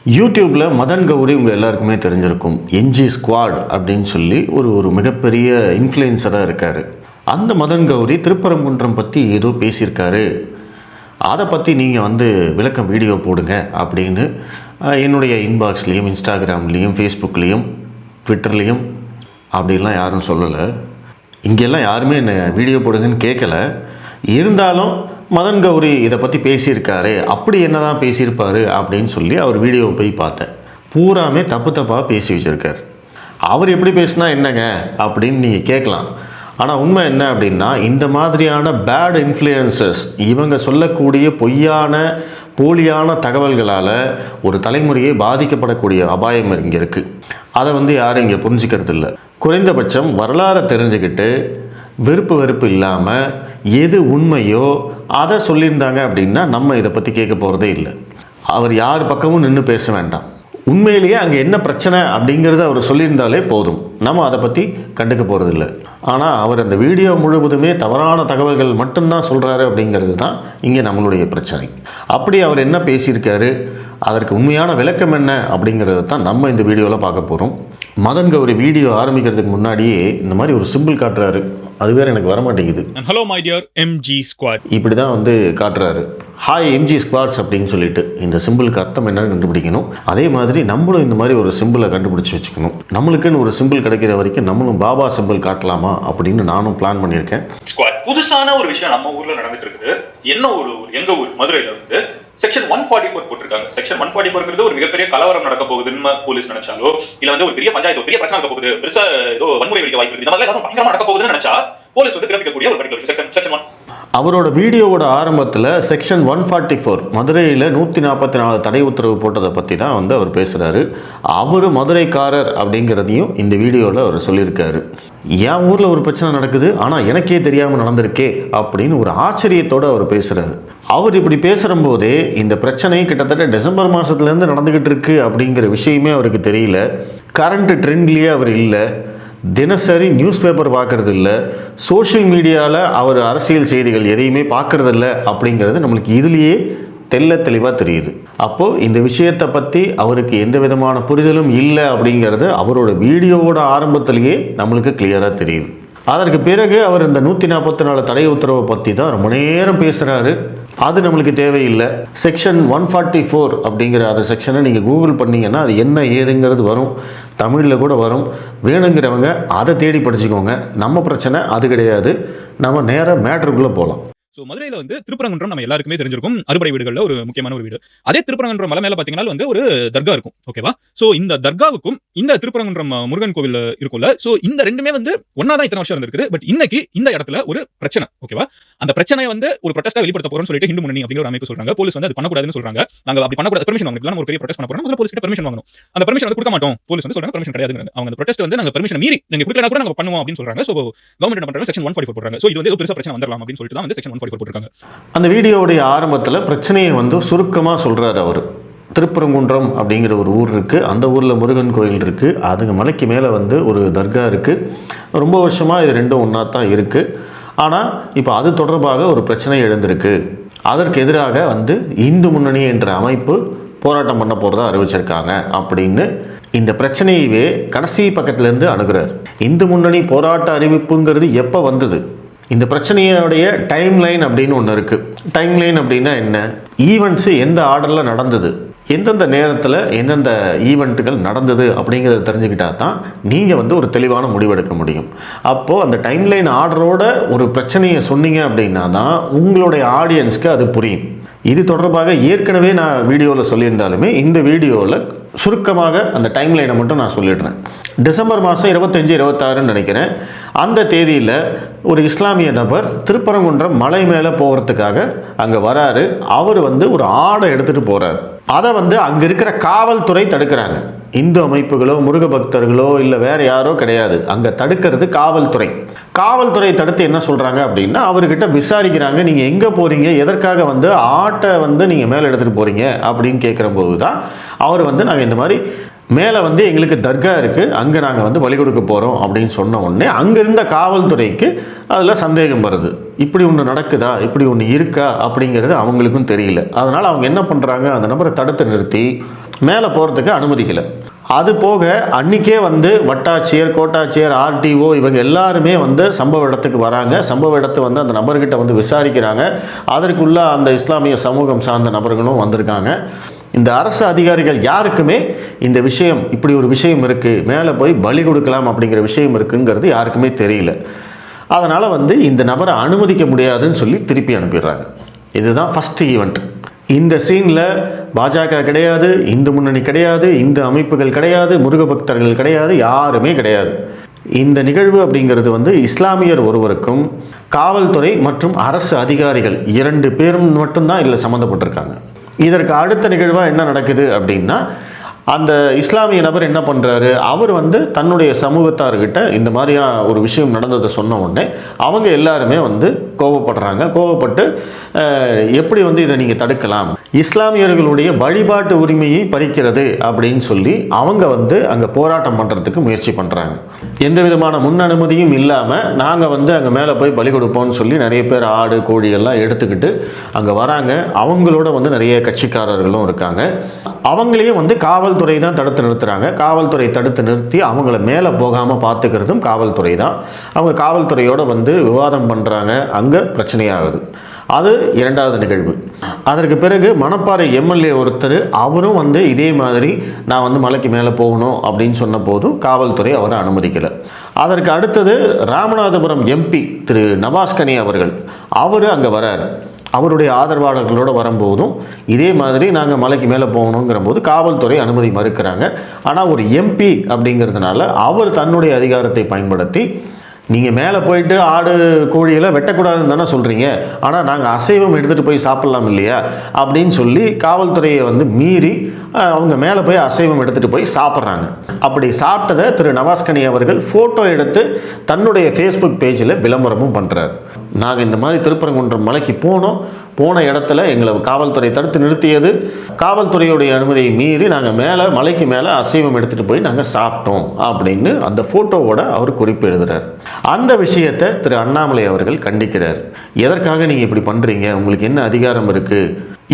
யூடியூப்பில் மதன் கௌரி உங்கள் எல்லாருக்குமே தெரிஞ்சிருக்கும். எம்ஜி ஸ்குவாட் அப்படின்னு சொல்லி ஒரு மிகப்பெரிய இன்ஃப்ளூயன்சராக இருக்கார். அந்த மதன் கௌரி திருப்பரங்குன்றம் பற்றி ஏதோ பேசியிருக்காரு, அதை பற்றி நீங்கள் விளக்கம் வீடியோ போடுங்க அப்படின்னு என்னுடைய இன்பாக்ஸ்லேயும் இன்ஸ்டாகிராம்லேயும் ஃபேஸ்புக்லேயும் ட்விட்டர்லேயும் அப்படிலாம் யாரும் சொல்லலை. இங்கெல்லாம் யாருமே என்ன வீடியோ போடுங்கன்னு கேட்கல. இருந்தாலும் மதன் கௌரி இதை பற்றி பேசியிருக்காரு, அப்படி என்ன தான் பேசியிருப்பார் அப்படின்னு சொல்லி அவர் வீடியோவை போய் பார்த்தேன். பூராமே தப்பாக பேசி வச்சுருக்கார். அவர் எப்படி பேசினா என்னங்க அப்படின்னு நீங்கள் கேட்கலாம். ஆனால் உண்மை என்ன அப்படின்னா, இந்த மாதிரியான பேட் இன்ஃப்ளூயன்சஸ் இவங்க சொல்லக்கூடிய பொய்யான போலியான தகவல்களால் ஒரு தலைமுறையே பாதிக்கப்படக்கூடிய அபாயம் இங்கே இருக்குது. அதை யாரும் இங்கே புரிஞ்சுக்கிறது இல்லை. குறைந்தபட்சம் வரலாறை தெரிஞ்சுக்கிட்டு வெறுப்பு இல்லாமல் எது உண்மையோ அதை சொல்லியிருந்தாங்க அப்படின்னா நம்ம இதை பற்றி கேட்க போகிறதே இல்லை. அவர் யார் பக்கமும் நின்று பேச வேண்டாம். உண்மையிலேயே அங்கே என்ன பிரச்சனை அப்படிங்கிறத அவர் சொல்லியிருந்தாலே போதும், நம்ம அதை பற்றி கண்டுக்க போகிறதில்ல. ஆனால் அவர் அந்த வீடியோ முழுவதுமே தவறான தகவல்கள் மட்டும்தான் சொல்கிறாரு அப்படிங்கிறது தான் இங்கே நம்மளுடைய பிரச்சனை. அப்படி அவர் என்ன பேசியிருக்காரு, அதற்கு உண்மையான விளக்கம் என்ன அப்படிங்கிறத தான் நம்ம இந்த வீடியோவில் பார்க்க போகிறோம். மதன் கௌரி வீடியோ ஆரம்பிக்கிறதுக்கு முன்னாடியே இந்த மாதிரி ஒரு சிம்பிள் காட்டுறாரு. அது வேறு எனக்கு வரமாட்டேங்குது. Hello my dear MG squad இப்படி தான் காட்டுறாரு. ஹாய் எம்ஜி ஸ்குவாட்ஸ் அப்படின்னு சொல்லிட்டு இந்த சிம்பிளுக்கு அர்த்தம் என்னன்னு கண்டுபிடிக்கணும். அதே மாதிரி நம்மளும் இந்த மாதிரி ஒரு சிம்பிளை கண்டுபிடிச்சி வச்சுக்கணும். நம்மளுக்குன்னு ஒரு சிம்பிள் கிடைக்கிற வரைக்கும் நம்மளும் பாபா சிம்பிள் காட்டலாமா அப்படின்னு நானும் பிளான் பண்ணியிருக்கேன். ஸ்குவாட் புதுசான ஒரு விஷயம் நம்ம ஊர்ல நடந்துட்டு இருக்குது. என்ன ஒரு எங்க ஊர் மதுரையில செக்ஷன் 144 போட்டிருக்காங்க. செக்ஷன் 144 ஒரு மிகப்பெரிய கலவரம் நடக்க போகுதுன்னு போலீஸ் நினைச்சாலோ, இல்ல ஒரு பெரிய பஞ்சாயத்து பெரிய பிரச்சனை நடக்க போகுது, பெருசா ஏதோ வன்முறை வெடிக்க வாய்ப்பு இருக்கு, இந்த மாதிரி ஏதாவது பயங்கரமா நடக்க போகுதுன்னு நினைச்சா போலீஸ் பிறப்பிக்கக்கூடிய ஒரு பர்டிகுலர் செக்ஷன் 1. அவரோட வீடியோவோட ஆரம்பத்தில் செக்ஷன் 144 மதுரையில் 144 தடை உத்தரவு போட்டதை பற்றி தான் அவர் பேசுகிறாரு. அவர் மதுரைக்காரர் அப்படிங்கிறதையும் இந்த வீடியோவில் அவர் சொல்லியிருக்காரு. என் ஊரில் ஒரு பிரச்சனை நடக்குது, ஆனால் எனக்கே தெரியாமல் நடந்திருக்கே அப்படின்னு ஒரு ஆச்சரியத்தோடு அவர் பேசுகிறாரு. அவர் இப்படி பேசுகிறம்போதே இந்த பிரச்சனை கிட்டத்தட்ட டிசம்பர் மாதத்துலேருந்து நடந்துக்கிட்டு இருக்கு அப்படிங்கிற விஷயமே அவருக்கு தெரியல. கரண்ட் ட்ரெண்ட்லேயே அவர் இல்லை. தினசரி நியூஸ் பேப்பர் பார்க்கறது இல்லை. சோஷியல் மீடியாவில் அவர் அரசியல் செய்திகள் எதையுமே பார்க்கறது இல்லை அப்படிங்கிறது நம்மளுக்கு இதுலேயே தெளிவாக தெரியுது. அப்போது இந்த விஷயத்தை பற்றி அவருக்கு எந்த விதமான புரிதலும் இல்லை அப்படிங்கிறது அவரோட வீடியோவோட ஆரம்பத்திலேயே நம்மளுக்கு கிளியராக தெரியுது. அதற்கு பிறகு அவர் இந்த 144 தடை உத்தரவை பற்றி தான் ரொம்ப நேரம் பேசுகிறாரு. அது நம்மளுக்கு தேவையில்லை. செக்ஷன் 144 அப்படிங்கிற அந்த செக்ஷனை நீங்கள் கூகுள் பண்ணிங்கன்னா அது என்ன ஏதுங்கிறது வரும், தமிழில் கூட வரும். வேணுங்கிறவங்க அதை தேடி படிச்சுக்கோங்க. நம்ம பிரச்சனை அது கிடையாது. நம்ம நேராக மேட்ருக்குள்ளே போகலாம். ஸோ மதுரையில் திருப்பரங்குன்றம் நம்ம எல்லாருக்குமே தெரிஞ்சிருக்கும். அறுபடை வீடுகளில் ஒரு முக்கியமான ஒரு வீடு. அதே திருப்பரங்குன்றம் மலை மேலே பார்த்தீங்கன்னா ஒரு தர்கா இருக்கும். ஓகேவா? ஸோ இந்த தர்காவுக்கும் இந்த திருப்பரங்குன்றம் முருகன் கோவில் இருக்கும்ல, ஸோ இந்த ரெண்டுமே ஒன்னா தான் இத்தனை வருஷம் இருந்திருக்கு. பட் இன்னைக்கு இந்த இடத்துல ஒரு பிரச்சனை. ஓகேவா? அந்த பிரச்சனையை ஒரு ப்ரொடெஸ்டா வெளிப்படுத்த போறோம்னு சொல்லிட்டு ஹிந்து முன்னணி அப்படிங்கிற ஒரு அமைப்பு சொல்றாங்க. போலீஸ் அது பண்ணக்கூடாதுன்னு சொல்றாங்க. நாங்க அப்படி பண்ணக்கூடாது, பெர்மிஷன் வாங்கலாம். நம்ம ஒரு பெரிய ப்ரொடெஸ்ட் பண்ண போறோம், போலீஸ் கிட்ட பெர்மிஷன் வாங்கணும். அந்த பெர்மிஷன் கொடுக்க மாட்டோம். போலீஸ் சொல்றாங்க பெர்மிஷன் கிடையாதுங்க. அவங்க அந்த ப்ரொடெஸ்ட் நாங்க பெர்மிஷன் மீறி நீங்க கொடுக்கலனா கூட நாங்க பண்ணுவோம் அப்படின்னு சொல்றாங்க. ஸோ கவர்மெண்ட் என்ன பண்றாங்க, செக்ஷன் 144 போடுறாங்க. ஸோ இது ஒரு பெரிய பிரச்சனை வந்துடலாம் அப்படின்னு சொல்லிட்டு தான் செக்ஷன் 144 போட்டுருக்காங்க. அந்த வீடியோவுடைய ஆரம்பத்தில் பிரச்சனையை சுருக்கமாக சொல்கிறார் அவர். திருப்பரங்குன்றம் அப்படிங்கிற ஒரு ஊர் இருக்குது. அந்த ஊரில் முருகன் கோயில் இருக்குது. அதுங்க மலைக்கு மேலே ஒரு தர்கா இருக்குது. ரொம்ப வருஷமாக இது ரெண்டும் ஒன்றா தான் இருக்குது. ஆனால் இப்போ அது தொடர்பாக ஒரு பிரச்சனை எழுந்திருக்கு. அதற்கு எதிராக இந்து முன்னணி என்ற அமைப்பு போராட்டம் பண்ண போகிறதா அறிவிச்சிருக்காங்க அப்படின்னு இந்த பிரச்சனையவே கடைசி பக்கத்துலேருந்து அணுகிறார். இந்து முன்னணி போராட்ட அறிவிப்புங்கிறது எப்போ வந்தது, இந்த பிரச்சனையோடைய டைம் லைன் அப்படின்னு ஒன்று இருக்குது. டைம் லைன் அப்படின்னா என்ன, ஈவெண்ட்ஸு எந்த ஆர்டரில் நடந்தது, எந்தெந்த நேரத்தில் எந்தெந்த ஈவெண்ட்டுகள் நடந்தது அப்படிங்கிறத தெரிஞ்சுக்கிட்டா தான் நீங்கள் ஒரு தெளிவான முடிவெடுக்க முடியும். அப்போது அந்த டைம்லைன் ஆர்டரோட ஒரு பிரச்சனையை சொன்னீங்க அப்படின்னா தான் உங்களுடைய ஆடியன்ஸ்க்கு அது புரியும். இது தொடர்பாக ஏற்கனவே நான் வீடியோவில் சொல்லியிருந்தாலுமே இந்த வீடியோவில் சுருக்கமாக அந்த டைம்லைனை மட்டும் நான் சொல்லிடுறேன். டிசம்பர் மாதம் 25, 26 நினைக்கிறேன். அந்த தேதியில் ஒரு இஸ்லாமிய நபர் திருப்பரங்குன்றம் மலை மேலே போகிறதுக்காக அங்கே வராரு. அவர் ஒரு ஆடை எடுத்துகிட்டு போகிறார். அதை அங்கே இருக்கிற காவல்துறை தடுக்கிறாங்க. இந்து அமைப்புகளோ முருக பக்தர்களோ இல்லை வேறு யாரோ கிடையாது, அங்கே தடுக்கிறது காவல்துறை. காவல்துறை தடுத்து என்ன சொல்கிறாங்க அப்படின்னா, அவர்கிட்ட விசாரிக்கிறாங்க, நீங்கள் எங்கே போகிறீங்க, எதற்காக ஆட்டை நீங்கள் மேலே எடுத்துகிட்டு போகிறீங்க அப்படின்னு கேட்குற போது தான் அவர் நாங்கள் இந்த மாதிரி மேலே எங்களுக்கு தர்கா இருக்குது, அங்கே நாங்கள் வழி கொடுக்க போகிறோம் அப்படின்னு சொன்ன உடனே அங்கே இருந்த காவல்துறைக்கு அதில் சந்தேகம் வருது. இப்படி ஒன்று நடக்குதா, இப்படி ஒன்று இருக்கா அப்படிங்கிறது அவங்களுக்கும் தெரியல. அதனால் அவங்க என்ன பண்ணுறாங்க, அந்த நபரை தடுத்து நிறுத்தி மேலே போகிறதுக்கு அனுமதிக்கலை. அது போக அன்றைக்கே வந்து வட்டாட்சியர், கோட்டாட்சியர், ஆர்டிஓ இவங்க எல்லாருமே வந்து சம்பவ இடத்துக்கு வராங்க. சம்பவ இடத்தை வந்து அந்த நபர்கிட்ட வந்து விசாரிக்கிறாங்க. அதற்குள்ள அந்த இஸ்லாமிய சமூகம் சார்ந்த நபர்களும் வந்திருக்காங்க. இந்த அரசு அதிகாரிகள் யாருக்குமே இந்த விஷயம், இப்படி ஒரு விஷயம் இருக்குது, மேலே போய் பலி கொடுக்கலாம் அப்படிங்கிற விஷயம் இருக்குங்கிறது யாருக்குமே தெரியல. அதனால் வந்து இந்த நபரை அனுமதிக்க முடியாதுன்னு சொல்லி திருப்பி அனுப்பிடுறாங்க. இதுதான் ஃபஸ்ட்டு ஈவெண்ட். இந்த சீனில் பாஜக கிடையாது, இந்து முன்னணி கிடையாது, இந்து அமைப்புகள் கிடையாது, முருக பக்தர்கள் கிடையாது, யாருமே கிடையாது. இந்த நிகழ்வு அப்படிங்கிறது வந்து இஸ்லாமியர் ஒருவருக்கும் காவல்துறை மற்றும் அரசு அதிகாரிகள் 2 பேரும் மட்டும்தான் இதில் சம்மந்தப்பட்டிருக்காங்க. இதற்கு அடுத்த நிகழ்வாக என்ன நடக்குது அப்படின்னா, அந்த இஸ்லாமிய நபர் என்ன பண்ணுறாரு, அவர் வந்து தன்னுடைய சமூகத்தார்கிட்ட இந்த மாதிரியா ஒரு விஷயம் நடந்ததை சொன்ன உடனே அவங்க எல்லாருமே வந்து கோபப்படுறாங்க. கோபப்பட்டு எப்படி வந்து இதை நீங்கள் தடுக்கலாம், இஸ்லாமியர்களுடைய வழிபாட்டு உரிமையை பறிக்கிறது அப்படின்னு சொல்லி அவங்க வந்து அங்கே போராட்டம் பண்ணுறதுக்கு முயற்சி பண்ணுறாங்க. எந்த விதமான முன் அனுமதியும் இல்லாமல் நாங்கள் வந்து அங்கே மேலே போய் பலி கொடுப்போம்னு சொல்லி நிறைய பேர் ஆடு கோழிகள்லாம் எடுத்துக்கிட்டு அங்கே வராங்க. அவங்களோட வந்து நிறைய கட்சிக்காரர்களும் இருக்காங்க. அவங்களையும் வந்து காவல்துறை தான் தடுத்து நிறுத்துறாங்க. காவல்துறை தடுத்து நிறுத்தி அவங்கள மேலே போகாமல் பார்த்துக்கிறதும் காவல்துறை தான். அவங்க காவல்துறையோடு வந்து விவாதம் பண்ணுறாங்க. அங்கே பிரச்சனையாகுது. அது 2வது நிகழ்வு. அதற்கு பிறகு மணப்பாறை எம்எல்ஏ ஒருத்தர், அவரும் வந்து இதே மாதிரி நான் வந்து மலைக்கு மேலே போகணும் அப்படின்னு சொன்ன போதும் காவல்துறை அவரை அனுமதிக்கலை. அதற்கு அடுத்தது ராமநாதபுரம் எம்பி திரு நவாஸ்கனி அவர்கள், அவர் அங்கே வரார். அவருடைய ஆதரவாளர்களோடு வரும்போதும் இதே மாதிரி நாங்கள் மலைக்கு மேலே போகணுங்கிற போது காவல்துறை அனுமதி மறுக்கிறாங்க. ஆனால் ஒரு எம்பி அப்படிங்கிறதுனால அவர் தன்னுடைய அதிகாரத்தை பயன்படுத்தி, நீங்கள் மேலே போயிட்டு ஆடு கோழிகளை வெட்டக்கூடாதுன்னு தானே சொல்கிறீங்க, ஆனால் நாங்கள் அசைவம் எடுத்துகிட்டு போய் சாப்பிட்லாம் இல்லையா அப்படின்னு சொல்லி காவல்துறையை வந்து மீறி அவங்க மேலே போய் அசைவம் எடுத்துகிட்டு போய் சாப்பிட்றாங்க. அப்படி சாப்பிட்டதை திரு நவாஸ்கனி அவர்கள் ஃபோட்டோ எடுத்து தன்னுடைய ஃபேஸ்புக் பேஜில் விளம்பரமும் பண்ணுறார். நாங்கள் இந்த மாதிரி திருப்பரங்குன்றம் மலைக்கு போன இடத்துல எங்களை காவல்துறை தடுத்து நிறுத்தியது, காவல்துறையுடைய அனுமதியை மீறி நாங்கள் மலைக்கு மேலே அசைவம் எடுத்துகிட்டு போய் நாங்கள் சாப்பிட்டோம் அப்படின்னு அந்த ஃபோட்டோவோட அவர் குறிப்பு எழுதுகிறார். அந்த விஷயத்தை திரு அண்ணாமலை அவர்கள் கண்டிக்கிறார். எதற்காக நீங்கள் இப்படி பண்ணுறீங்க, உங்களுக்கு என்ன அதிகாரம் இருக்குது,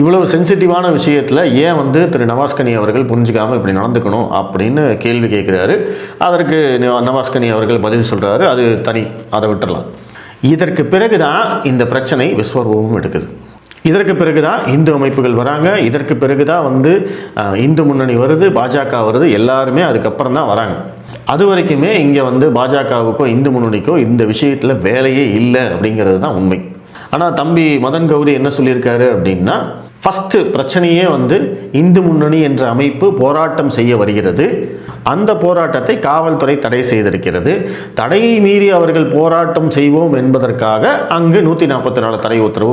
இவ்வளவு சென்சிட்டிவான விஷயத்தில் ஏன் வந்து திரு நவாஸ்கனி அவர்கள் புரிஞ்சுக்காமல் இப்படி நடந்துக்கணும் அப்படின்னு கேள்வி கேட்குறாரு. அதற்கு நவாஸ்கனி அவர்கள் பதில் சொல்கிறாரு, அது தனி, அதை விட்டுடலாம். இதற்கு பிறகு தான் இந்த பிரச்சனை விஸ்வரூபம் எடுக்குது. இதற்கு பிறகு தான் இந்து அமைப்புகள் வராங்க. இதற்கு பிறகு தான் வந்து இந்து முன்னணி வருது, பாஜக வருது, எல்லாருமே அதுக்கப்புறம் தான் வராங்க. அது வரைக்குமே இங்கே வந்து பாஜகவுக்கோ இந்து முன்னணிக்கோ இந்த விஷயத்தில் வேலையே இல்லை அப்படிங்கிறது தான் உண்மை. ஆனால் தம்பி மதன் கௌரி என்ன சொல்லியிருக்காரு அப்படின்னா, ஃபஸ்ட்டு பிரச்சனையே வந்து இந்து முன்னணி என்ற அமைப்பு போராட்டம் செய்ய வருகிறது, அந்த போராட்டத்தை காவல்துறை தடை செய்திருக்கிறது, தடையை மீறி அவர்கள் போராட்டம் செய்வோம் என்பதற்காக அங்கு 144 தடை உத்தரவு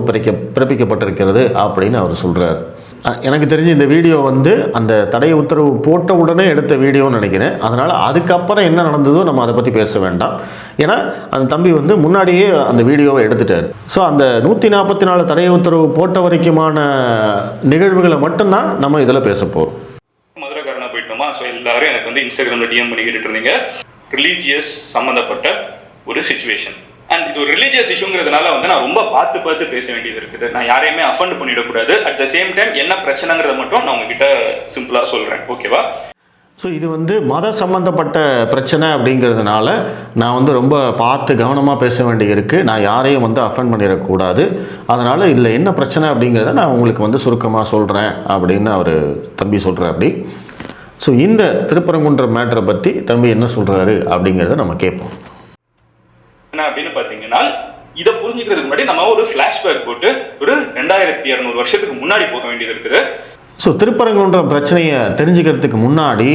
பிறப்பிக்கப்பட்டிருக்கிறது அப்படின்னு அவர் சொல்கிறார். எனக்கு தெரிஞ்சு இந்த வீடியோ வந்து அந்த தடை உத்தரவு போட்ட உடனே எடுத்த வீடியோன்னு நினைக்கிறேன். அதனால் அதுக்கப்புறம் என்ன நடந்ததோ நம்ம அதை பற்றி பேச வேண்டாம். ஏன்னா அந்த தம்பி வந்து முன்னாடியே அந்த வீடியோவை எடுத்துட்டார். ஸோ அந்த 144 தடை உத்தரவு போட்ட வரைக்குமான நிகழ்வுகளை மட்டும்தான் நம்ம இதில் பேச போகிறோம். மதுரைக்காரனா போயிட்டோமா, ஸோ எல்லாரும் எனக்கு வந்து இன்ஸ்டாகிராமில் டிஎம் பண்ணி கேட்டுட்டு இருந்தீங்க. ரிலீஜியஸ் சம்மந்தப்பட்ட ஒரு சிச்சுவேஷன், அண்ட் இது ஒரு ரிலீஜியஸ் இஷ்யூங்கிறதுனால வந்து நான் ரொம்ப பார்த்து பேச வேண்டியது இருக்குது. நான் யாரையுமே அஃபண்ட் பண்ணிடக்கூடாது. அட் த சேம் டைம் என்ன பிரச்சனைங்கிறத மட்டும் நான் உங்ககிட்ட சிம்பிளாக சொல்கிறேன், ஓகேவா? ஸோ இது வந்து மத சம்பந்தப்பட்ட பிரச்சனை அப்படிங்கிறதுனால நான் வந்து ரொம்ப பார்த்து கவனமாக பேச வேண்டியது இருக்குது. நான் யாரையும் வந்து அஃபண்ட் பண்ணிடக்கூடாது. அதனால் இதில் என்ன பிரச்சனை அப்படிங்கிறத நான் உங்களுக்கு வந்து சுருக்கமாக சொல்கிறேன் அப்படின்னு அவர் தம்பி சொல்கிறார். அப்படி ஸோ இந்த திருப்பரங்குன்றம் மேட்டரை பற்றி தம்பி என்ன சொல்கிறாரு அப்படிங்கிறத நம்ம கேட்போம். என்ன அப்படின்னு பார்த்தீங்கன்னா, இதை புரிஞ்சுக்கிறதுக்கு முன்னாடி நம்ம ஒரு ஃப்ளாஷ்பேக் போட்டு ஒரு 2200 வருஷத்துக்கு முன்னாடி போக வேண்டியது இருக்குது. ஸோ திருப்பரங்குன்றம் பிரச்சனையை தெரிஞ்சுக்கிறதுக்கு முன்னாடி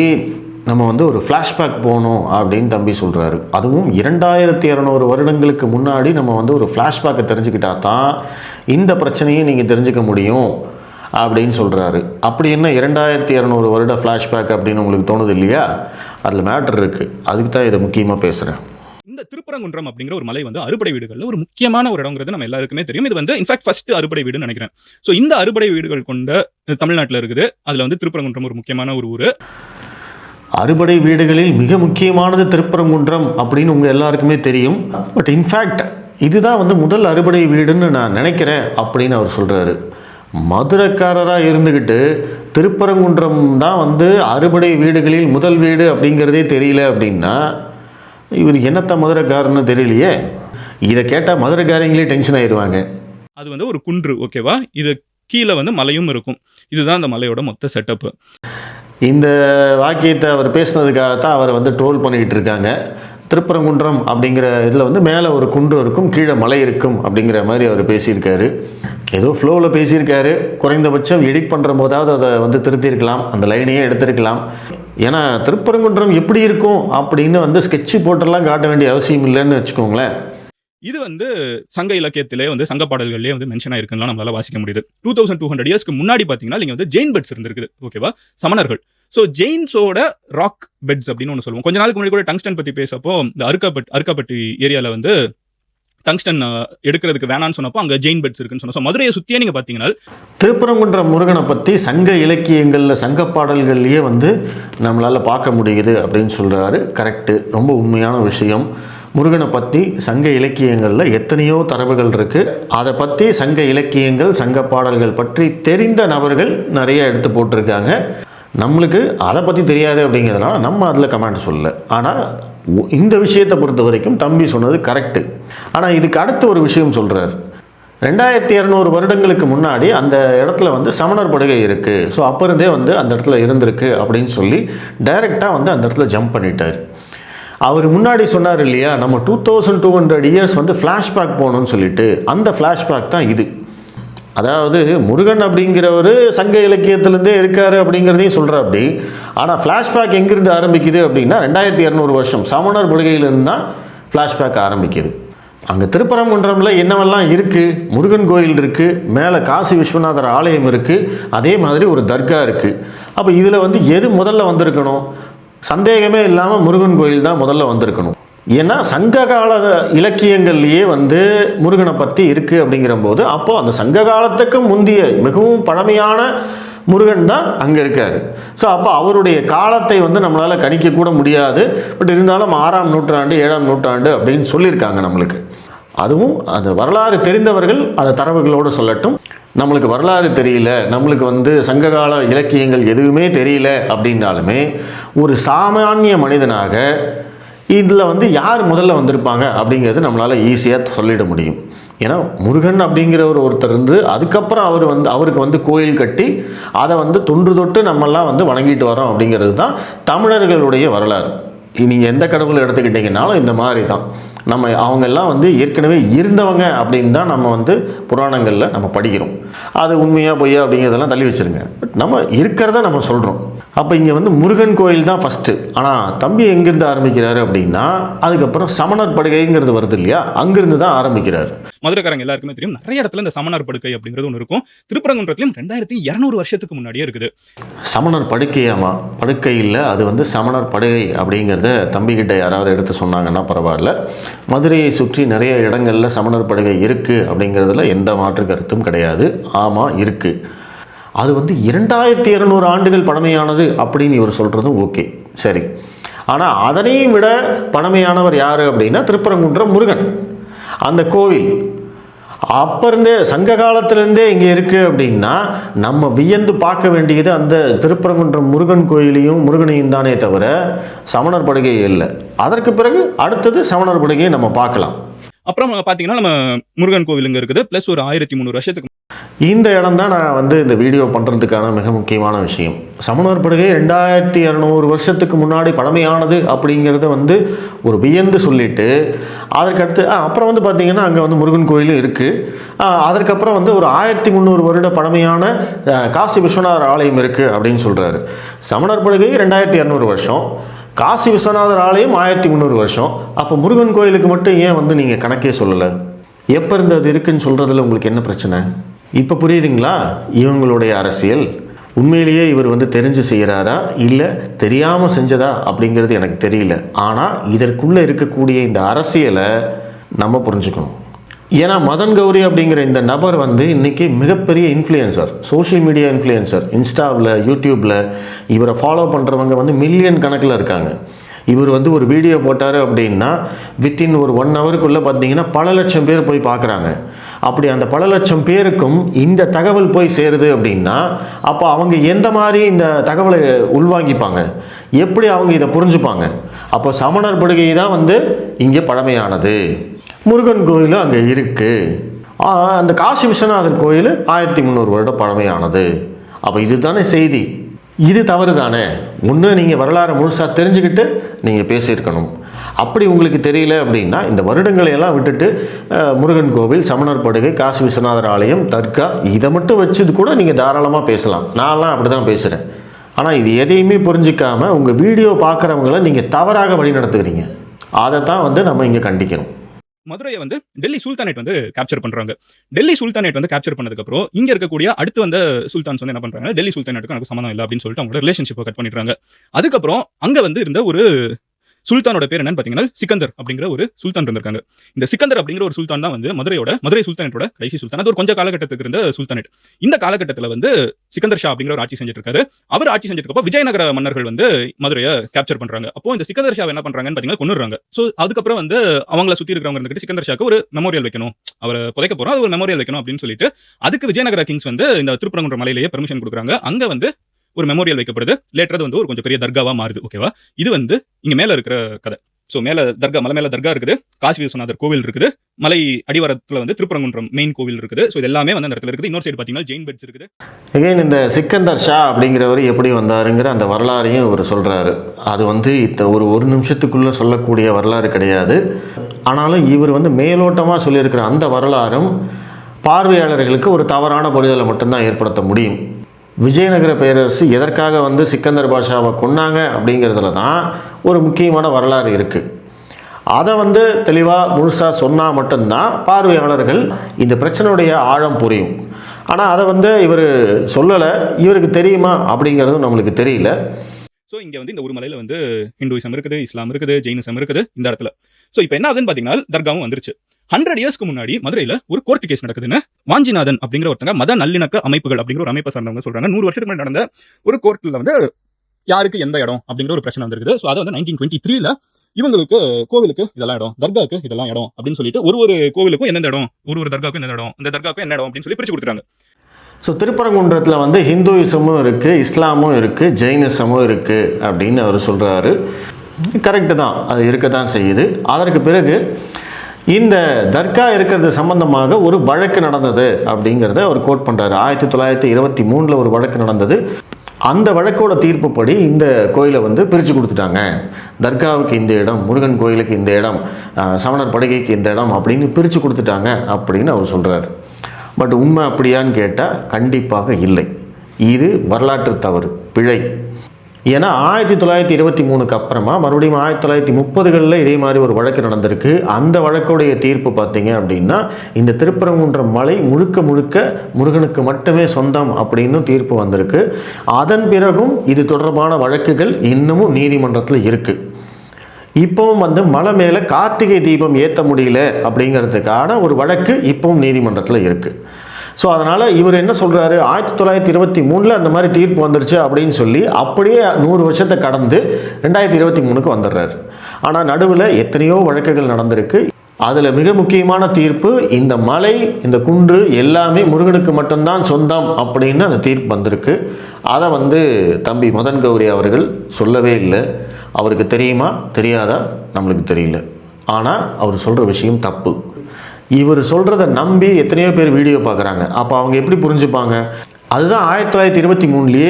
நம்ம வந்து ஒரு ஃப்ளாஷ்பேக் போகணும் அப்படின்னு தம்பி சொல்கிறாரு. அதுவும் 2200 வருடங்களுக்கு முன்னாடி நம்ம வந்து ஒரு ஃப்ளாஷ்பேக்கை தெரிஞ்சுக்கிட்டா தான் இந்த பிரச்சனையை நீங்கள் தெரிஞ்சுக்க முடியும் அப்படின்னு சொல்கிறாரு. அப்படி என்ன 2200 வருட ஃப்ளாஷ்பேக் அப்படின்னு உங்களுக்கு தோணுது இல்லையா? அதில் மேட்டர் இருக்குது. அதுக்கு தான் இதை முக்கியமாக பேசுகிறேன். இந்த திருப்பரங்குன்றம் அப்படிங்கிற ஒரு மலை வந்து அறுபடை வீடுகள்ல ஒரு முக்கியமான ஒரு இடங்கிறது நம்ம எல்லாருக்குமே தெரியும். இது வந்து இன்ஃபேக்ட் ஃபர்ஸ்ட் அறுபடை வீடுன்னு நினைக்கிறேன். ஸோ இந்த அறுபடை வீடுகள் கொண்ட தமிழ்நாட்டில் இருக்குது. அதில் வந்து திருப்பரங்குன்றம் ஒரு முக்கியமான ஒரு ஊர். அறுபடை வீடுகளில் மிக முக்கியமானது திருப்பரங்குன்றம் அப்படின்னு உங்கள் எல்லாருக்குமே தெரியும். பட் இன்ஃபேக்ட் இதுதான் வந்து முதல் அறுபடை வீடுன்னு நான் நினைக்கிறேன் அப்படின்னு அவர் சொல்கிறாரு. மதுரைக்காரராக இருந்துக்கிட்டு திருப்பரங்குன்றம் தான் வந்து அறுபடை வீடுகளில் முதல் வீடு அப்படிங்கிறதே தெரியல அப்படின்னா இவர் என்னத்த மதுரைக்காரன்னு தெரியலையே. இதை கேட்டால் மதுரைக்காரங்களே டென்ஷன் ஆயிடுவாங்க. அது வந்து ஒரு குன்று, ஓகேவா? இது கீழே வந்து மலையும் இருக்கும். இதுதான் அந்த மலையோட மொத்த செட்டப்பு. இந்த வாக்கியத்தை அவர் பேசுனதுக்காகத்தான் அவரை வந்து ட்ரோல் பண்ணிக்கிட்டு இருக்காங்க. திருப்பரங்குன்றம் அப்படிங்கிற இதில் வந்து மேலே ஒரு குன்று இருக்கும், கீழே மலை இருக்கும் அப்படிங்கிற மாதிரி அவர் பேசியிருக்காரு. ஏதோ ஃப்ளோவில் பேசியிருக்காரு. குறைந்தபட்சம் எடிட் பண்ணுற போதாவது அதை வந்து திருத்திருக்கலாம், அந்த லைனையே எடுத்திருக்கலாம். ஏன்னா திருப்பரங்குன்றம் எப்படி இருக்கும் அப்படின்னு வந்து ஸ்கெட்சு போட்டெல்லாம் காட்ட வேண்டிய அவசியம் இல்லைன்னு வச்சுக்கோங்களேன். இது வந்து சங்க இலக்கியத்திலே வந்து சங்க பாடல்கள்லேயே வந்து மென்ஷன் ஆயிருக்குன்னு நம்மளால வாசிக்க முடியுது. 2200 இயர்ஸ்க்கு முன்னாடி பார்த்தீங்கன்னா இங்கே வந்து ஜெயின் பெட்ஸ் இருந்திருக்குது, ஓகேவா? சமணர்கள். ஸோ ஜெயின்ஸோட ராக் பெட்ஸ் அப்படின்னு ஒன்று சொல்லுவோம். கொஞ்ச நாளுக்கு முன்னாடி கூட டங்ஸ்டன் பற்றி பேசப்போ இந்த அருக்காப்பட்டி ஏரியாவில் வந்து டங்ஸ்டன் எடுக்கிறதுக்கு வேணான்னு சொன்னப்போ அங்கே ஜெயின் பெட்ஸ் இருக்குன்னு சொன்னோம். ஸோ மதுரையை சுற்றியே நீங்கள் பார்த்தீங்கன்னா திருப்பரங்குன்றம் முருகனை பற்றி சங்க இலக்கியங்களில் சங்க பாடல்கள்லேயே வந்து நம்மளால் பார்க்க முடியுது அப்படின்னு சொல்கிறாரு. கரெக்டு, ரொம்ப உண்மையான விஷயம். முருகனை பற்றி சங்க இலக்கியங்களில் எத்தனையோ தரவுகள் இருக்குது. அதை பற்றி சங்க இலக்கியங்கள் சங்க பாடல்கள் பற்றி தெரிந்த நபர்கள் நிறைய எடுத்து போட்டிருக்காங்க. நம்மளுக்கு அதை பற்றி தெரியாது அப்படிங்கிறதுனால நம்ம அதில் கமெண்ட் சொல்லலை. ஆனால் இந்த விஷயத்தை பொறுத்த வரைக்கும் தம்பி சொன்னது கரெக்டு. ஆனால் இதுக்கு அடுத்த ஒரு விஷயம் சொல்கிறார். 2200 வருடங்களுக்கு முன்னாடி அந்த இடத்துல வந்து சமணர் படுகை இருக்குது, ஸோ அப்போ இருந்தே வந்து அந்த இடத்துல இருந்திருக்கு அப்படின்னு சொல்லி டைரெக்டாக வந்து அந்த இடத்துல ஜம்ப் பண்ணிட்டார். அவர் முன்னாடி சொன்னார் இல்லையா, நம்ம 2200 இயர்ஸ் வந்து ஃப்ளாஷ்பேக் போகணும்னு சொல்லிட்டு, அந்த ஃப்ளாஷ்பேக் தான் இது. அதாவது முருகன் அப்படிங்கிறவர் சங்க இலக்கியத்திலேருந்தே இருக்கார் அப்படிங்கிறதையும் சொல்கிறார் அப்படி. ஆனால் ஃப்ளாஷ்பேக் எங்கேருந்து ஆரம்பிக்குது அப்படின்னா 2200 வருஷம் சமணர் படுகையிலேருந்து தான் ஃப்ளாஷ்பேக் ஆரம்பிக்குது. அங்கே திருப்பரங்குன்றமில் என்னவெல்லாம் இருக்குது, முருகன் கோயில் இருக்குது, மேலே காசி விஸ்வநாதர் ஆலயம் இருக்குது, அதே மாதிரி ஒரு தர்கா இருக்குது. அப்போ இதில் வந்து எது முதல்ல வந்திருக்கணும்? சந்தேகமே இல்லாமல் முருகன் கோயில் தான் முதல்ல வந்திருக்கணும். ஏன்னா சங்ககால இலக்கியங்கள்லேயே வந்து முருகனை பற்றி இருக்குது அப்படிங்கிற போது அப்போது அந்த சங்க காலத்துக்கு முந்தைய மிகவும் பழமையான முருகன் தான் அங்கே இருக்கார். ஸோ அப்போ அவருடைய காலத்தை வந்து நம்மளால் கணிக்கக்கூட முடியாது. பட் இருந்தாலும் 6ஆம் நூற்றாண்டு 7ஆம் நூற்றாண்டு அப்படின்னு சொல்லியிருக்காங்க நம்மளுக்கு. அதுவும் அந்த வரலாறு தெரிந்தவர்கள் அதை தரவுகளோடு சொல்லட்டும். நம்மளுக்கு வரலாறு தெரியல, நம்மளுக்கு வந்து சங்ககால இலக்கியங்கள் எதுவுமே தெரியல அப்படின்னாலுமே ஒரு சாமானிய மனிதனாக இதில் வந்து யார் முதல்ல வந்திருப்பாங்க அப்படிங்கிறது நம்மளால் ஈஸியாக சொல்லிட முடியும். ஏன்னா முருகன் அப்படிங்கிறவர் ஒருத்தர் இருந்து அதுக்கப்புறம் அவருக்கு வந்து கோயில் கட்டி அதை வந்து தொன்று தொட்டு நம்மெல்லாம் வந்து வணங்கிட்டு வரோம் அப்படிங்கிறது தான் தமிழர்களுடைய வரலாறு. நீங்கள் எந்த கடவுளை எடுத்துக்கிட்டிங்கனாலும் இந்த மாதிரி தான். நம்ம அவங்கெல்லாம் வந்து ஏற்கனவே இருந்தவங்க அப்படின்னு தான் நம்ம வந்து புராணங்களில் நம்ம படிக்கிறோம். அது உண்மையாக பொய்யா அப்படிங்கிறதெல்லாம் தள்ளி வச்சுருங்க. பட் நம்ம இருக்கிறத நம்ம சொல்கிறோம். அப்போ இங்கே வந்து முருகன் கோயில் தான் ஃபஸ்ட்டு. ஆனால் தம்பி எங்கேருந்து ஆரம்பிக்கிறாரு அப்படின்னா அதுக்கப்புறம் சமணர் படுகைங்கிறது வருது இல்லையா, அங்கிருந்து தான் ஆரம்பிக்கிறார். மதுரைக்காரங்க எல்லாருக்குமே தெரியும், நிறைய இடத்துல இந்த சமணர் படுக்கை அப்படிங்கிறது ஒன்று இருக்கும். திருப்பரங்குன்றத்திலும் 2200 வருஷத்துக்கு முன்னாடியே இருக்குது. சமணர் படுக்கையாமா, படுக்கை இல்லை, அது வந்து சமணர் படுகை அப்படிங்கிறத தம்பிக்கிட்ட யாராவது எடுத்து சொன்னாங்கன்னா பரவாயில்ல. மதுரையை சுற்றி நிறைய இடங்களில் சமணர் படுகை இருக்குது அப்படிங்கிறதுல எந்த மாற்று கருத்தும் கிடையாது. ஆமாம் இருக்குது. அது வந்து 2200 ஆண்டுகள் பழமையானது அப்படின்னு இவர் சொல்கிறதும் ஓகே, சரி. ஆனால் அதனையும் விட பழமையானவர் யார் அப்படின்னா திருப்பரங்குன்றம் முருகன். அந்த கோவில் அப்போ இருந்தே சங்க காலத்திலேருந்தே இங்கே இருக்குது அப்படின்னா நம்ம வியந்து பார்க்க வேண்டியது அந்த திருப்பரங்குன்றம் முருகன் கோயிலையும் முருகனையும் தானே தவிர சமணர் படுகை இல்லை. அதற்கு பிறகு அடுத்தது சமணர் படுகையை நம்ம பார்க்கலாம். அப்புறம் பார்த்தீங்கன்னா நம்ம முருகன் கோவில் இங்கே இருக்குது, ப்ளஸ் ஒரு 1300 வருஷத்துக்கு இந்த இடம் தான் நான் வந்து இந்த வீடியோ பண்ணுறதுக்கான மிக முக்கியமான விஷயம். சமணர் படுகை 2200 வருஷத்துக்கு முன்னாடி பழமையானது அப்படிங்கிறத வந்து ஒரு வியந்து சொல்லிட்டு அதற்கடுத்து அப்புறம் வந்து பார்த்திங்கன்னா அங்கே வந்து முருகன் கோயிலும் இருக்குது. அதற்கப்புறம் வந்து ஒரு 1300 வருட பழமையான காசி விஸ்வநாதர் ஆலயம் இருக்குது அப்படின்னு சொல்கிறாரு. சமணர் படுகை 2200 வருஷம், காசி விஸ்வநாதர் ஆலயம் 1300 வருஷம். அப்போ முருகன் கோயிலுக்கு மட்டும் ஏன் வந்து நீங்கள் கணக்கே சொல்லலை? எப்போ இருந்து அது இருக்குன்னு சொல்கிறதுல உங்களுக்கு என்ன பிரச்சனை? இப்போ புரியுதுங்களா இவங்களுடைய அரசியல்? உண்மையிலேயே இவர் வந்து தெரிஞ்சு செய்கிறாரா இல்லை தெரியாமல் செஞ்சதா அப்படிங்கிறது எனக்கு தெரியல. ஆனால் இதற்குள்ளே இருக்கக்கூடிய இந்த அரசியலை நம்ம புரிஞ்சுக்கணும். ஏன்னா மதன் கௌரி அப்படிங்கிற இந்த நபர் வந்து இன்றைக்கி மிகப்பெரிய இன்ஃப்ளூயன்சர், சோஷியல் மீடியா இன்ஃப்ளூயன்சர். இன்ஸ்டாவில், யூடியூப்பில் இவரை ஃபாலோ பண்ணுறவங்க வந்து மில்லியன் கணக்கில் இருக்காங்க. இவர் வந்து ஒரு வீடியோ போட்டார் அப்படின்னா வித்தின் ஒரு 1 ஹவருக்குள்ளே பார்த்தீங்கன்னா பல லட்சம் பேர் போய் பார்க்குறாங்க. அப்படி அந்த பல லட்சம் பேருக்கும் இந்த தகவல் போய் சேருது அப்படின்னா அப்போ அவங்க எந்த மாதிரி இந்த தகவலை உள்வாங்கிப்பாங்க, எப்படி அவங்க இதை புரிஞ்சுப்பாங்க? அப்போ சமணர் படுகை தான் வந்து இங்கே பழமையானது, முருகன் கோயிலும் அங்கே இருக்குது, அந்த காசி விஸ்வநாதர் கோயில் 1300 வருடம் பழமையானது. அப்போ இதுதானே செய்தி. இது தவறு தானே. ஒன்று நீங்கள் வரலாறு முழுசாக தெரிஞ்சுக்கிட்டு நீங்கள் பேசியிருக்கணும். அப்படி உங்களுக்கு தெரியல அப்படின்னா இந்த வருடங்களை எல்லாம் விட்டுட்டு முருகன் கோவில், சமணர் படுகை, காசி விஸ்வநாதர் ஆலயம், தர்கா இதை மட்டும் வச்சது கூட நீங்கள் தாராளமாக பேசலாம். நான்லாம் அப்படி தான் பேசுகிறேன். ஆனால் இது எதையுமே புரிஞ்சிக்காமல் உங்கள் வீடியோ பார்க்குறவங்கள நீங்கள் தவறாக வழி நடத்துகிறீங்க. அதை தான் வந்து நம்ம இங்கே கண்டிக்கணும். மதுரையை வந்து டெல்லி சுல்தானேட் வந்து கேப்சர் பண்றாங்க. டெல்லி சுல்தானேட் வந்து கேப்சர் பண்ணதுக்கு அப்புறம் இங்க இருக்கக்கூடிய அடுத்து வந்த சுல்தான்ஸ் வந்து என்ன பண்றாங்க, டெல்லி சுல்தானேட்டுக்கு எனக்கு சம்மந்தம் இல்லை அப்படின்னு சொல்லிட்டு அவங்களோட ரிலேஷன்ஷிப்பை கட் பண்ணிடுறாங்க. அதுக்கப்புறம் அங்க வந்து இருந்த ஒரு சுல்தானோட பேர் என்னன்னு பாத்தீங்கன்னா சிக்கந்தர் அப்படிங்கிற ஒரு சுல்தான் இருந்திருக்காங்க. இந்த சிக்கந்தர் அப்படிங்கிற ஒரு சுல்தான் தான் வந்து மதுரை சுல்தானேட்டோட கடைசி சுல்தான். அது ஒரு கொஞ்சம் காலகட்டத்துக்கு இருந்த சுல்தானேட். இந்த காலகட்டத்தில் வந்து சிக்கந்தர் ஷா அப்படிங்கிற ஒரு ஆட்சி செஞ்சுட்டு இருக்காரு. அவர் ஆட்சி செஞ்சதுக்கு விஜயநகர மன்னர்கள் வந்து மதுரையை கேப்சர் பண்றாங்க. அப்போ இந்த சிக்கந்தர் ஷா என்ன பண்றாங்கன்னு பாத்தீங்கன்னா கொன்னுறாங்க. சோ அதுக்கப்புறம் வந்து அவங்கள சுத்தி இருக்கிறவங்க இருந்துட்டு சிக்கந்தர் ஷாக்கு ஒரு மெமோரியல் வைக்கணும், அவரை புதைக்க போறோம், அது ஒரு மெமோரியல் வைக்கணும் அப்படின்னு சொல்லிட்டு அதுக்கு விஜயநகர கிங்ஸ் வந்து இந்த திருப்பரங்குன்ற மலையிலேயே பெர்மிஷன் கொடுக்குறாங்க. அங்க வந்து ஒரு மெமோரியல் வைக்கப்படுது. லேட்டர் வந்து ஒரு கொஞ்சம் பெரிய தர்காவா மாறுது. ஓகேவா? இது வந்து இங்க மேல இருக்கிற கதை. ஸோ மேல தர்கா, மலை மேல தர்கா இருக்குது, காசி விஸ்வநாதர் கோவில் இருக்குது, மலை அடிவாரத்தில் வந்து திருப்பரங்குன்றம் மெயின் கோவில் இருக்குது. ஸோ இது எல்லாமே வந்து அந்த இடத்துல இருக்குது. இன்னொரு சைடு பார்த்தீங்கன்னா ஜெயின் பெட்ஸ் இருக்குது. எகைன் இந்த சிக்கந்தர் ஷா அப்படிங்கிறவர் எப்படி வந்தாருங்கிற அந்த வரலாறையும் இவர் சொல்கிறாரு. அது வந்து ஒரு நிமிஷத்துக்குள்ளே சொல்லக்கூடிய வரலாறு கிடையாது. ஆனாலும் இவர் வந்து மேலோட்டமாக சொல்லியிருக்கிற அந்த வரலாறும் பார்வையாளர்களுக்கு ஒரு தவறான புரிதலை மட்டும்தான் ஏற்படுத்த முடியும். விஜயநகர பேரரசு எதற்காக வந்து சிக்கந்தர் பாஷாவை கொன்னாங்க அப்படிங்கிறதுல தான் ஒரு முக்கியமான வரலாறு இருக்குது. அதை வந்து தெளிவாக முழுசாக சொன்னால் மட்டும்தான் பார்வையாளர்கள் இந்த பிரச்சனையுடைய ஆழம் புரியும். ஆனால் அதை வந்து இவர் சொல்லலை, இவருக்கு தெரியுமா அப்படிங்கிறதும் நம்மளுக்கு தெரியல. ஸோ இங்கே வந்து இந்த ஒரு மலையில் வந்து ஹிந்துயிசம் இருக்குது, இஸ்லாம் இருக்குது, ஜெயினிசம் இருக்குது இந்த இடத்துல. ஸோ இப்போ என்ன ஆகுதுன்னு பார்த்தீங்கன்னா தர்காவும் வந்துருச்சு. 100 இயர்ஸ்க்கு முன்னாடி மதுரையில் ஒரு கோர்ட் கேஸ் நடக்குதுன்னு வாஞ்சிநாதன் அப்படிங்கிற ஒருத்தங்க மத நல்லிணக்க அமைப்புகள் அப்படிங்கிற ஒரு அமைப்பை சார்ந்தவங்க சொல்றாங்க. 100 வருஷத்துக்கு முன்னாடி நடந்த ஒரு கோர்ட்டில் வந்து யாருக்கு எந்த இடம் அப்படிங்கிற ஒரு பிரச்சனை வந்திருக்குது. ஸோ அதை வந்து 1923 இவங்களுக்கு கோவிலுக்கு இதெல்லாம் இடம், தர்காவுக்கு இதெல்லாம் இடம் அப்படின்னு சொல்லிட்டு ஒரு கோவிலுக்கும் எந்தெந்த இடம், ஒரு தர்காவுக்கும் எந்த இடம், இந்த தர்காவுக்கும் என்ன இடம் அப்படின்னு சொல்லி பிரிச்சு கொடுத்துறாங்க. ஸோ திருப்பரங்குன்றத்தில் வந்து ஹிந்துயிசமும் இருக்குது, இஸ்லாமும் இருக்குது, ஜெயினிசமும் இருக்குது அப்படின்னு அவர் சொல்கிறாரு. கரெக்டு தான், அது இருக்க தான் செய்யுது. அதற்கு பிறகு இந்த தர்கா இருக்கிறது சம்பந்தமாக ஒரு வழக்கு நடந்தது அப்படிங்கிறத அவர் கோட் பண்ணுறாரு. 1923 ஒரு வழக்கு நடந்தது. அந்த வழக்கோட தீர்ப்புப்படி இந்த கோயிலை வந்து பிரித்து கொடுத்துட்டாங்க. தர்காவுக்கு இந்த இடம், முருகன் கோயிலுக்கு இந்த இடம், சமணர் படுகைக்கு இந்த இடம் அப்படின்னு பிரித்து கொடுத்துட்டாங்க அப்படின்னு அவர் சொல்கிறார். பட் உண்மை அப்படியான்னு கேட்டால் கண்டிப்பாக இல்லை. இது வரலாற்று தவறு, பிழை. ஏன்னா 1923க்கு அப்புறமா மறுபடியும் 1930களில் இதே மாதிரி ஒரு வழக்கு நடந்திருக்கு. அந்த வழக்குடைய தீர்ப்பு பார்த்தீங்க அப்படின்னா இந்த திருப்பரங்குன்றம் மலை முழுக்க முருகனுக்கு மட்டுமே சொந்தம் அப்படின்னு தீர்ப்பு வந்திருக்கு. அதன் பிறகும் இது தொடர்பான வழக்குகள் இன்னமும் நீதிமன்றத்தில் இருக்குது. இப்போவும் வந்து மலை மேலே கார்த்திகை தீபம் ஏற்ற முடியல அப்படிங்கிறதுக்கான ஒரு வழக்கு இப்போவும் நீதிமன்றத்தில் இருக்குது. ஸோ அதனால் இவர் என்ன சொல்கிறாரு, 1923 அந்த மாதிரி தீர்ப்பு வந்துருச்சு அப்படின்னு சொல்லி அப்படியே 100 வருஷத்தை கடந்து 2023க்கு வந்துடுறாரு. ஆனால் நடுவில் எத்தனையோ வழக்குகள் நடந்திருக்கு. அதில் மிக முக்கியமான தீர்ப்பு இந்த மலை, இந்த குன்று எல்லாமே முருகனுக்கு மட்டும்தான் சொந்தம் அப்படின்னு அந்த தீர்ப்பு வந்திருக்கு. அதை வந்து தம்பி மதன் கௌரி அவர்கள் சொல்லவே இல்லை. அவருக்கு தெரியுமா தெரியாதா நம்மளுக்கு தெரியல. ஆனால் அவர் சொல்கிற விஷயம் தப்பு. இவர் சொல்கிறத நம்பி எத்தனையோ பேர் வீடியோ பார்க்குறாங்க. அப்போ அவங்க எப்படி புரிஞ்சுப்பாங்க? அதுதான் 1923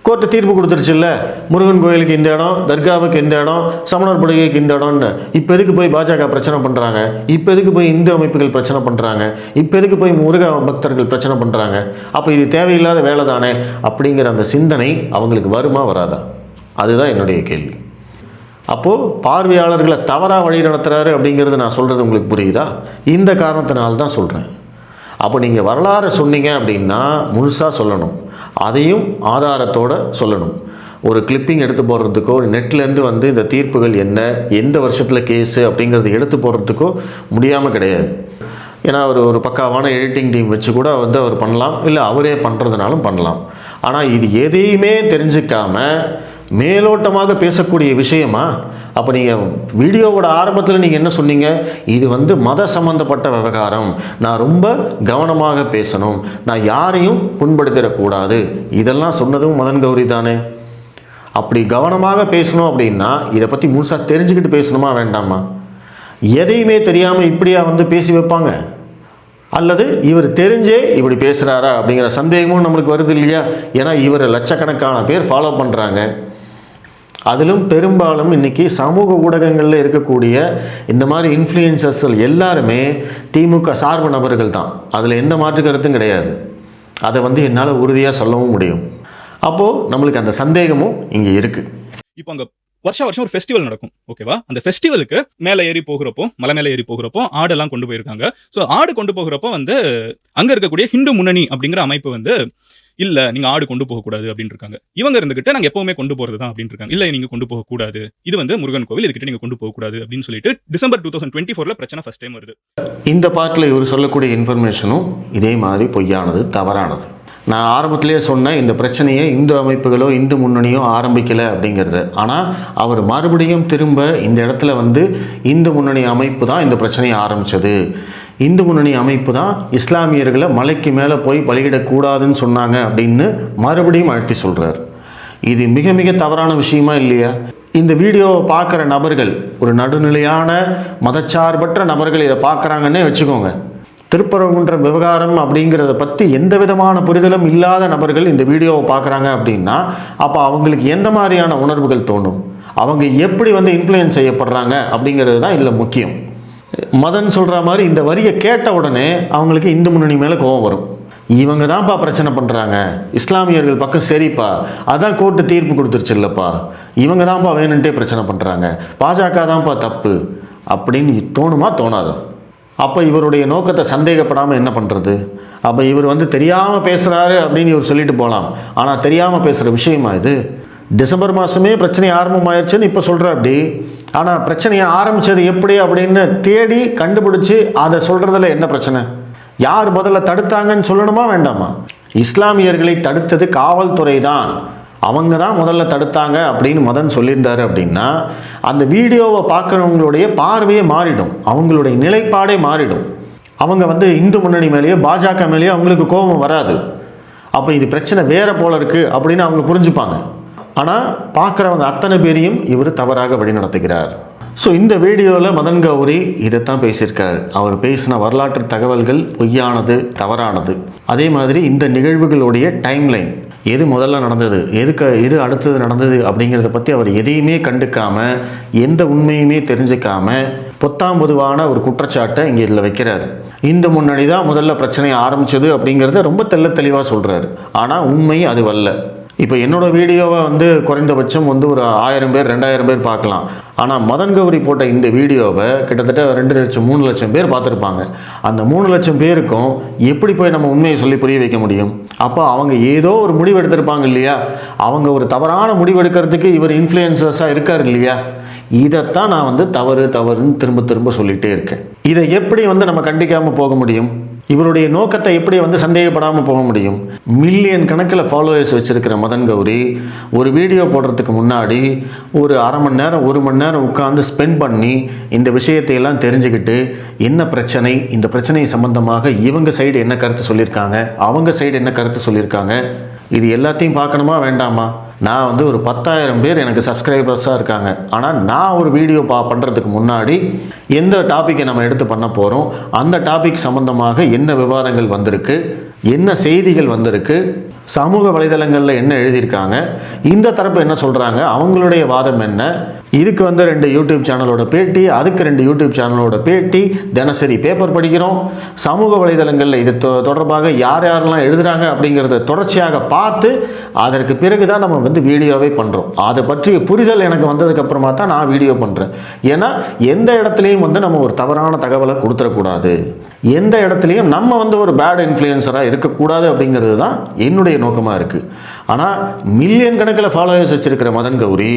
கோர்ட்டு தீர்ப்பு கொடுத்துருச்சு இல்லை, முருகன் கோயிலுக்கு இந்த இடம், தர்காவுக்கு இந்த இடம், சமணர் படுகைக்கு இந்த இடம்னு. இப்போ எதுக்கு போய் பாஜக பிரச்சனை பண்ணுறாங்க? இப்போ எதுக்கு போய் இந்து அமைப்புகள் பிரச்சனை பண்ணுறாங்க? இப்போ எதுக்கு போய் முருக பக்தர்கள் பிரச்சனை பண்ணுறாங்க? அப்போ இது தேவையில்லாத வேலை தானே அப்படிங்கிற அந்த சிந்தனை அவங்களுக்கு வருமா வராதா? அதுதான் என்னுடைய கேள்வி. அப்போது பார்வையாளர்களை தவறாக வழி நடத்துகிறாரு அப்படிங்கிறது நான் சொல்கிறது உங்களுக்கு புரியுதா? இந்த காரணத்தினால்தான் சொல்கிறேன். அப்போ நீங்கள் வரலாறு சொன்னீங்க அப்படின்னா முழுசாக சொல்லணும், அதையும் ஆதாரத்தோடு சொல்லணும். ஒரு கிளிப்பிங் எடுத்து போடுறதுக்கோ, நெட்லேருந்து வந்து இந்த தீர்ப்புகள் என்ன, எந்த வருஷத்தில் கேஸு அப்படிங்கிறது எடுத்து போடுறதுக்கோ முடியாமல் கிடையாது. ஏன்னா ஒரு பக்காவான எடிட்டிங் டீம் வச்சு கூட வந்து அவர் பண்ணலாம், இல்லை அவரே பண்ணுறதுனாலும் பண்ணலாம். ஆனால் இது எதையுமே தெரிஞ்சிக்காமல் மேலோட்டமாக பேசக்கூடிய விஷயமா? அப்போ நீங்கள் வீடியோவோட ஆரம்பத்தில் நீங்கள் என்ன சொன்னீங்க? இது வந்து மத சம்பந்தப்பட்ட விவகாரம், நான் ரொம்ப கவனமாக பேசணும், நான் யாரையும் புண்படுத்திடக்கூடாது, இதெல்லாம் சொன்னதும் மதன் கௌரி தானே. அப்படி கவனமாக பேசணும் அப்படின்னா இதை பற்றி முழுசாக தெரிஞ்சுக்கிட்டு பேசணுமா வேண்டாமா? எதையுமே தெரியாமல் இப்படியா வந்து பேசி வைப்பாங்க? அல்லது இவர் தெரிஞ்சே இப்படி பேசுகிறாரா அப்படிங்கிற சந்தேகமும் நம்மளுக்கு வருது இல்லையா? ஏன்னா இவர் லட்சக்கணக்கான பேர் ஃபாலோ பண்ணுறாங்க. அதிலும் பெரும்பாலும் இன்றைக்கி சமூக ஊடகங்களில் இருக்கக்கூடிய இந்த மாதிரி இன்ஃப்ளூயன்சர்ஸ்கள் எல்லாருமே திமுக சார்பு நபர்கள் தான். அதில் எந்த மாற்று கருத்தும் கிடையாது. அதை வந்து என்னால் உறுதியாக சொல்லவும் முடியும். அப்போது நம்மளுக்கு அந்த சந்தேகமும் இங்கே இருக்குது. இப்போ அங்கே வருஷம் ஒரு ஃபெஸ்டிவல் நடக்கும், ஓகேவா? அந்த ஃபெஸ்டிவலுக்கு மேலே ஏறி போகிறப்போ, மலை மேலே ஏறி போகிறப்போ ஆடெல்லாம் கொண்டு போயிருக்காங்க. ஸோ ஆடு கொண்டு போகிறப்போ வந்து அங்கே இருக்கக்கூடிய ஹிந்து முன்னணி அப்படிங்கிற அமைப்பு வந்து இல்ல நீங்க ஆடு கொண்டு போகக்கூடாது அப்படின்னு இருக்காங்க. இவங்க இருந்துகிட்டு நாங்க எப்பவுமே கொண்டு போறது தான் அப்படின்னு இருக்காங்க. இல்ல நீங்க கொண்டு போகக்கூடாது, இது வந்து முருகன் கோவில், இதுக்கிட்ட நீங்க கொண்டு போகக்கூடாது அப்படின்னு சொல்லிட்டு டிசம்பர் 2024 பிரச்சனை ஃபர்ஸ்ட் டைம் வருது. இந்த பார்ட்டில் இவர் சொல்லக்கூடிய இன்ஃபர்மேஷனும் இதே மாதிரி பொய்யானது, தவறானது. நான் ஆரம்பத்திலேயே சொன்னேன், இந்த பிரச்சனையை இந்து அமைப்புகளோ இந்து முன்னணியோ ஆரம்பிக்கலை அப்படிங்கிறது. ஆனால் அவர் மறுபடியும் திரும்ப இந்த இடத்துல வந்து இந்து முன்னணி அமைப்பு தான் இந்த பிரச்சனையை ஆரம்பித்தது, இந்து முன்னணி அமைப்பு தான் இஸ்லாமியர்களை மலைக்கு மேலே போய் பலியிடக்கூடாதுன்னு சொன்னாங்க அப்படின்னு மறுபடியும் அழுத்தி சொல்கிறார். இது மிக மிக தவறான விஷயமா இல்லையா? இந்த வீடியோவை பார்க்குற நபர்கள், ஒரு நடுநிலையான மதச்சார்பற்ற நபர்கள் இதை பார்க்குறாங்கன்னே வச்சுக்கோங்க. திருப்பரங்குன்றம் விவகாரம் அப்படிங்கிறத பற்றி எந்த விதமான புரிதலும் இல்லாத நபர்கள் இந்த வீடியோவை பார்க்குறாங்க அப்படின்னா அப்போ அவங்களுக்கு எந்த மாதிரியான உணர்வுகள் தோணும்? அவங்க எப்படி வந்து இன்ஃப்ளூயன்ஸ் செய்யப்படுறாங்க அப்படிங்கிறது தான் இதில் முக்கியம். மதன் சொல்கிற மாதிரி இந்த வரியை கேட்ட உடனே அவங்களுக்கு இந்து முன்னணி மேலே கோபம் வரும். இவங்க தான்ப்பா பிரச்சனை பண்ணுறாங்க, இஸ்லாமியர்கள் பக்கம் சரிப்பா, அதான் கோர்ட்டு தீர்ப்பு கொடுத்துருச்சு இல்லைப்பா, இவங்க தான்ப்பா வேணுன்ட்டே பிரச்சனை பண்ணுறாங்க, பாஜக தான்ப்பா தப்பு அப்படின்னு தோணுமா தோணாது? அப்போ இவருடைய நோக்கத்தை சந்தேகப்படாமல் என்ன பண்ணுறது? அப்போ இவர் வந்து தெரியாமல் பேசுகிறாரு அப்படின்னு இவர் சொல்லிட்டு போகலாம். ஆனால் தெரியாமல் பேசுகிற விஷயமா இது? டிசம்பர் மாதமே பிரச்சனை ஆரம்பமாயிருச்சுன்னு இப்போ சொல்கிற அப்படி. ஆனால் பிரச்சனையை ஆரம்பித்தது எப்படி அப்படின்னு தேடி கண்டுபிடிச்சி அதை சொல்கிறதுல என்ன பிரச்சனை? யார் முதல்ல தடுத்தாங்கன்னு சொல்லணுமா வேண்டாமா? இஸ்லாமியர்களை தடுத்தது காவல்துறை தான், அவங்க தான் முதல்ல தடுத்தாங்க அப்படின்னு மதன் சொல்லியிருந்தாரு அப்படின்னா அந்த வீடியோவை பார்க்குறவங்களுடைய பார்வையே மாறிடும், அவங்களுடைய நிலைப்பாடே மாறிடும். அவங்க வந்து இந்து முன்னணி மேலேயோ பாஜக மேலேயோ அவங்களுக்கு கோபம் வராது. அப்போ இது பிரச்சனை வேற போல இருக்குது அப்படின்னு அவங்க புரிஞ்சுப்பாங்க. ஆனால் பார்க்குறவங்க அத்தனை பேரையும் இவர் தவறாக வழிநடத்துகிறார். ஸோ இந்த வீடியோவில் மதன் கௌரி இதைத்தான் பேசியிருக்கார். அவர் பேசின வரலாற்று தகவல்கள் பொய்யானது, தவறானது. அதே மாதிரி இந்த நிகழ்வுகளுடைய டைம்லைன், எது முதல்ல நடந்தது, எது அடுத்தது நடந்தது அப்படிங்கிறத பற்றி அவர் எதையுமே கண்டுக்காமல், எந்த உண்மையுமே தெரிஞ்சுக்காமல் பொத்தாம் பொதுவான ஒரு குற்றச்சாட்டை இங்கே இதில் வைக்கிறார். இந்து முன்னணி தான் முதல்ல பிரச்சனையை ஆரம்பித்தது அப்படிங்கிறத ரொம்ப தெளிவாக சொல்கிறார். ஆனால் உண்மை அது அல்ல. இப்போ என்னோட வீடியோவை வந்து குறைந்தபட்சம் வந்து ஒரு 1000 பேர் 2000 பேர் பார்க்கலாம். ஆனால் மதன் கௌரி போட்ட இந்த வீடியோவை கிட்டத்தட்ட 2 லட்சம் 3 லட்சம் பேர் பார்த்துருப்பாங்க. அந்த 3 லட்சம் பேருக்கும் எப்படி போய் நம்ம உண்மையை சொல்லி புரிய வைக்க முடியும்? அப்போ அவங்க ஏதோ ஒரு முடிவு எடுத்திருப்பாங்க இல்லையா? அவங்க ஒரு தவறான முடிவு எடுக்கிறதுக்கு இவர் இன்ஃப்ளூயன்சர்ஸாக இருக்கார் இல்லையா? இதைத்தான் நான் வந்து தவறுன்னு திரும்ப சொல்லிகிட்டே இருக்கேன். இதை எப்படி வந்து நம்ம கண்டிக்காமல் போக முடியும்? இவருடைய நோக்கத்தை எப்படி வந்து சந்தேகப்படாமல் போக முடியும்? மில்லியன் கணக்கில் ஃபாலோவர்ஸ் வச்சிருக்கிற மதன் கௌரி ஒரு வீடியோ போடுறதுக்கு முன்னாடி ஒரு அரை மணி நேரம் 1 மணி நேரம் உட்காந்து ஸ்பெண்ட் பண்ணி இந்த விஷயத்தை எல்லாம் தெரிஞ்சுக்கிட்டு என்ன பிரச்சனை, இந்த பிரச்சனை சம்பந்தமாக இவங்க சைடு என்ன கருத்து சொல்லியிருக்காங்க, அவங்க சைடு என்ன கருத்து சொல்லியிருக்காங்க, இது எல்லாத்தையும் பார்க்கணுமா வேண்டாமா? நான் வந்து ஒரு 10,000 பேர் எனக்கு சப்ஸ்கிரைபர்ஸாக இருக்காங்க. ஆனால் நான் ஒரு வீடியோ பண்ணுறதுக்கு முன்னாடி எந்த டாப்பிக்கை நம்ம எடுத்து பண்ண போகிறோம், அந்த டாபிக் சம்மந்தமாக என்ன விவாதங்கள் வந்திருக்கு, என்ன செய்திகள் வந்திருக்கு, சமூக வலைதளங்களில் என்ன எழுதியிருக்காங்க, இந்த தரப்பு என்ன சொல்கிறாங்க, அவங்களுடைய வாதம் என்ன, இதுக்கு வந்து 2 யூடியூப் சேனலோட பேட்டி, அதுக்கு 2 யூடியூப் சேனலோட பேட்டி, தினசரி பேப்பர் படிக்கிறோம், சமூக வலைதளங்களில் இது தொடர்பாக யாரெல்லாம் எழுதுகிறாங்க அப்படிங்கிறத தொடர்ச்சியாக பார்த்து அதற்கு பிறகு தான் நம்ம வந்து வீடியோவே பண்ணுறோம். அதை பற்றிய புரிதல் எனக்கு வந்ததுக்கப்புறமா தான் நான் வீடியோ பண்ணுறேன். ஏன்னா எந்த இடத்துலையும் வந்து நம்ம ஒரு தவறான தகவலை கொடுத்துடக்கூடாது, எந்த இடத்துலையும் நம்ம வந்து ஒரு பேட் இன்ஃப்ளூயன்சராக இருக்கக்கூடாது அப்படிங்கிறது தான் என்னுடைய நோக்கமாக இருக்குது. ஆனால் மில்லியன் கணக்கில் ஃபாலோவர்ஸ் வச்சிருக்கிற மதன் கௌரி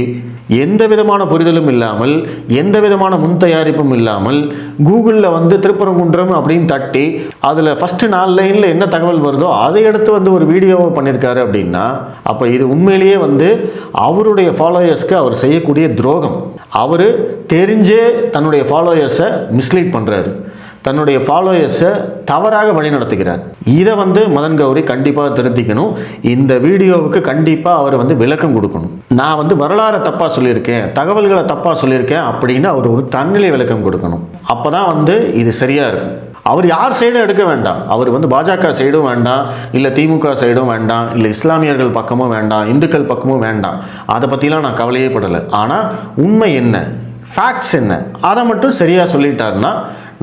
எந்த விதமான புரிதலும் இல்லாமல், எந்த விதமான முன் தயாரிப்பும் இல்லாமல் கூகுளில் வந்து திருப்பரங்குன்றம் அப்படின்னு தட்டி அதில் ஃபஸ்ட்டு 4 லைனில் என்ன தகவல் வருதோ அதை எடுத்து வந்து ஒரு வீடியோவை பண்ணியிருக்காரு அப்படின்னா, அப்போ இது உண்மையிலேயே வந்து அவருடைய ஃபாலோவர்ஸ்க்கு அவர் செய்யக்கூடிய துரோகம். அவர் தெரிஞ்சே தன்னுடைய ஃபாலோவர்ஸை மிஸ்லீட் பண்ணுறாரு, தன்னுடைய ஃபாலோவர்ஸை தவறாக வழிநடத்துகிறார். இதை வந்து மதன் கௌரி கண்டிப்பாக திருத்திக்கணும். இந்த வீடியோவுக்கு கண்டிப்பாக அவர் வந்து விளக்கம் கொடுக்கணும். நான் வந்து வரலாறை தப்பாக சொல்லியிருக்கேன், தகவல்களை தப்பாக சொல்லியிருக்கேன் அப்படின்னு அவர் ஒரு தன்னிலை விளக்கம் கொடுக்கணும். அப்போ தான் வந்து இது சரியாக இருக்கும். அவர் யார் சைடும் எடுக்க வேண்டாம். அவர் வந்து பாஜக சைடும் வேண்டாம், இல்லை திமுக சைடும் வேண்டாம், இல்லை இஸ்லாமியர்கள் பக்கமும் வேண்டாம், இந்துக்கள் பக்கமும் வேண்டாம். அதை பற்றிலாம் நான் கவலையே படலை. ஆனால் உண்மை என்ன, ஃபேக்ட்ஸ் என்ன, அதை மட்டும் சரியாக சொல்லிட்டாருன்னா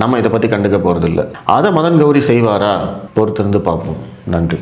நம்ம இதை பற்றி கண்டுக்க போகிறதில்ல. அதை மதன் கௌரி செய்வாரா? பொறுத்திருந்து பார்ப்போம். நன்றி.